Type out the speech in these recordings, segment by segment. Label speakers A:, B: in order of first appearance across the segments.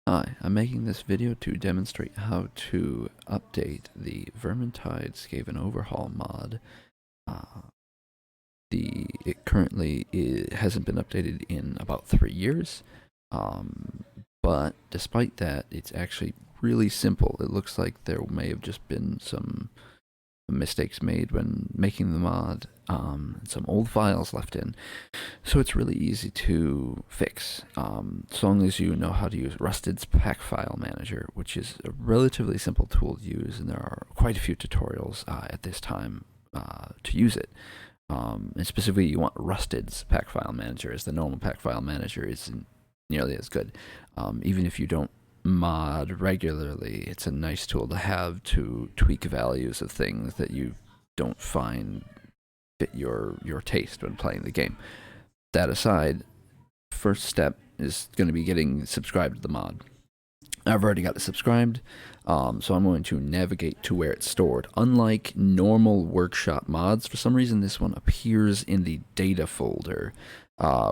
A: Hi, I'm making this video to demonstrate how to update the Vermintide Skaven Overhaul mod. It currently hasn't been updated in about 3 years, but despite that, it's actually really simple. It looks like there may have just been some mistakes made when making the mod, some old files left in. So it's really easy to fix, as long as you know how to use Rusted's pack file manager, which is a relatively simple tool to use, and there are quite a few tutorials at this time to use it. And specifically, you want Rusted's pack file manager, as the normal pack file manager isn't nearly as good. Even if you don't mod regularly, it's a nice tool to have to tweak values of things that you don't find fit your taste when playing the game. That aside, first step is going to be getting subscribed to the mod. I've already got it subscribed, so I'm going to navigate to where it's stored. Unlike normal workshop mods, for some reason this one appears in the data folder,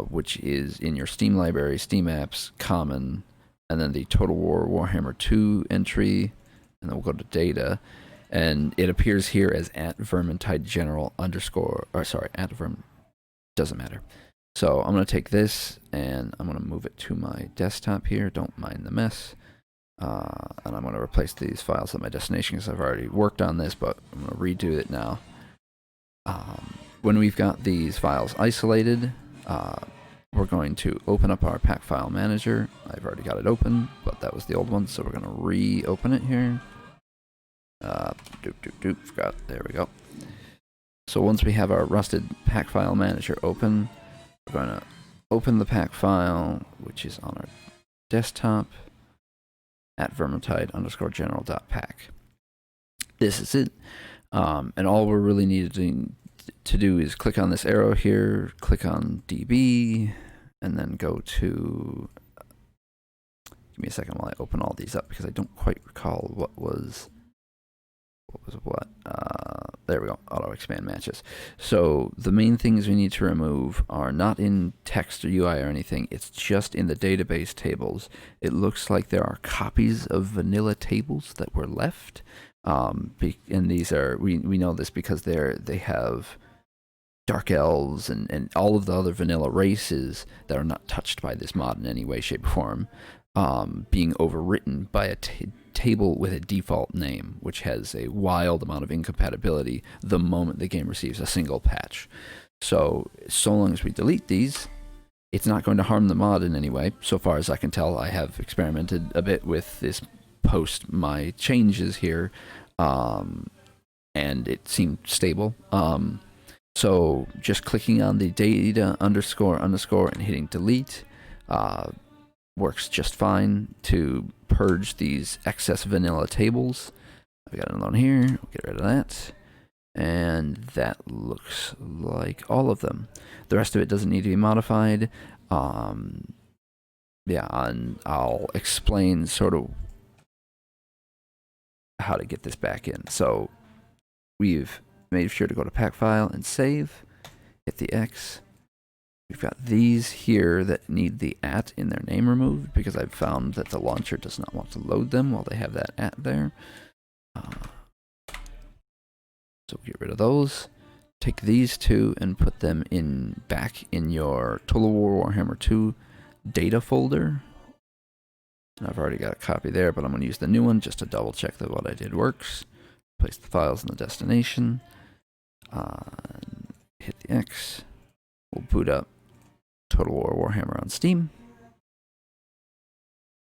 A: which is in your Steam library, Steam apps, common, and then the Total War Warhammer 2 entry, and then we'll go to data, and it appears here as @Vermintide General underscore, or sorry, doesn't matter. So I'm going to take this and I'm going to move it to my desktop here. Don't mind the mess. And I'm going to replace these files at my destination because I've already worked on this, but I'm going to redo it now. When we've got these files isolated, we're going to open up our pack file manager. I've already got it open, but that was the old one, so we're going to reopen it here. Forgot. There we go. So once we have our Rusted pack file manager open, we're going to open the pack file, which is on our desktop, @Vermintide underscore general.pack. This is it. And all we're really needing to do is click on this arrow here, click on DB, and then go to, give me a second while I open all these up because I don't quite recall what was what. There we go, auto expand matches. So the main things we need to remove are not in text or UI or anything, it's just in the database tables. It looks like there are copies of vanilla tables that were left, and these are, we know this because they have dark elves and all of the other vanilla races that are not touched by this mod in any way, shape, or form, being overwritten by a table with a default name, which has a wild amount of incompatibility the moment the game receives a single patch. So long as we delete these, it's not going to harm the mod in any way. So far as I can tell, I have experimented a bit with this post my changes here, and it seemed stable. So just clicking on the data underscore and hitting delete works just fine to purge these excess vanilla tables. I've got another one here. We'll get rid of that. And that looks like all of them. The rest of it doesn't need to be modified. Yeah, and I'll explain sort of how to get this back in. So we've made sure to go to pack file and save. Hit the X. We've got these here that need the @ in their name removed because I've found that the launcher does not want to load them while they have that @ there. So get rid of those. Take these two and put them back in your Total War Warhammer 2 data folder. And I've already got a copy there, but I'm going to use the new one just to double check that what I did works. Place the files in the destination. Hit the X. We'll boot up Total War Warhammer on Steam.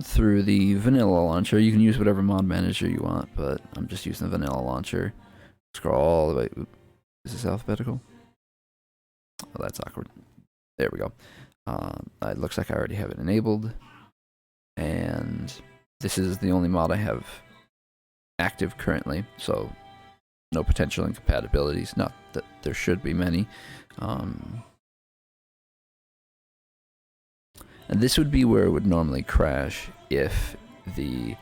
A: Through the vanilla launcher, you can use whatever mod manager you want, but I'm just using the vanilla launcher. Scroll all the way. Oops. Is this alphabetical? Oh, that's awkward. There we go. It looks like I already have it enabled. And this is the only mod I have active currently, so no potential incompatibilities. Not that there should be many. And this would be where it would normally crash if the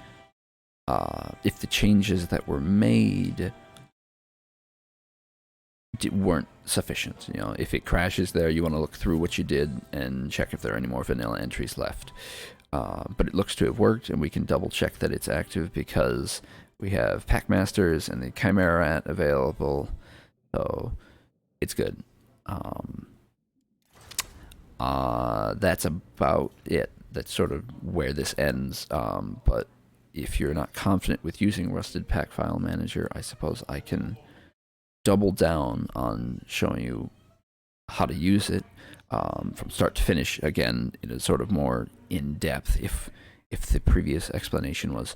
A: changes that were made weren't sufficient. You know, if it crashes there, you want to look through what you did and check if there are any more vanilla entries left. but it looks to have worked, and we can double check that it's active because we have Packmasters and the Chimera Rat available, so it's good. That's about it. That's sort of where this ends. But if you're not confident with using Rusted Pack File Manager, I suppose I can double down on showing you how to use it from start to finish. Again, in a sort of more in depth if the previous explanation was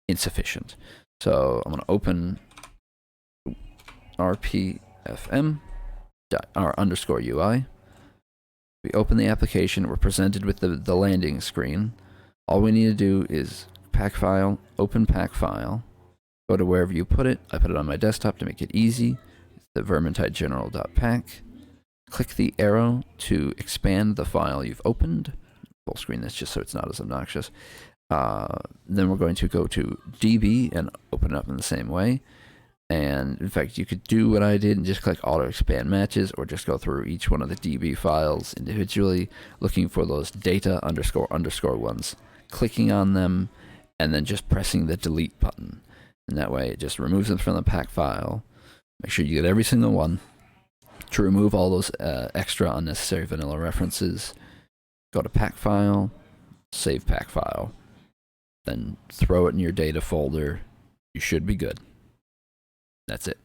A: insufficient. So I'm going to open RPFM _UI. We open the application. We're presented with the landing screen. All we need to do is pack file, open pack file, go to wherever you put it. I put it on my desktop to make it easy. It's the Vermintide general.pack. Click the arrow to expand the file you've opened. Full screen this just so it's not as obnoxious. Then we're going to go to DB and open it up in the same way. And in fact, you could do what I did and just click auto expand matches, or just go through each one of the DB files individually, looking for those data __ ones, clicking on them, and then just pressing the delete button. And that way it just removes them from the pack file. Make sure you get every single one. To remove all those extra unnecessary vanilla references, go to pack file, save pack file, then throw it in your data folder. You should be good. That's it.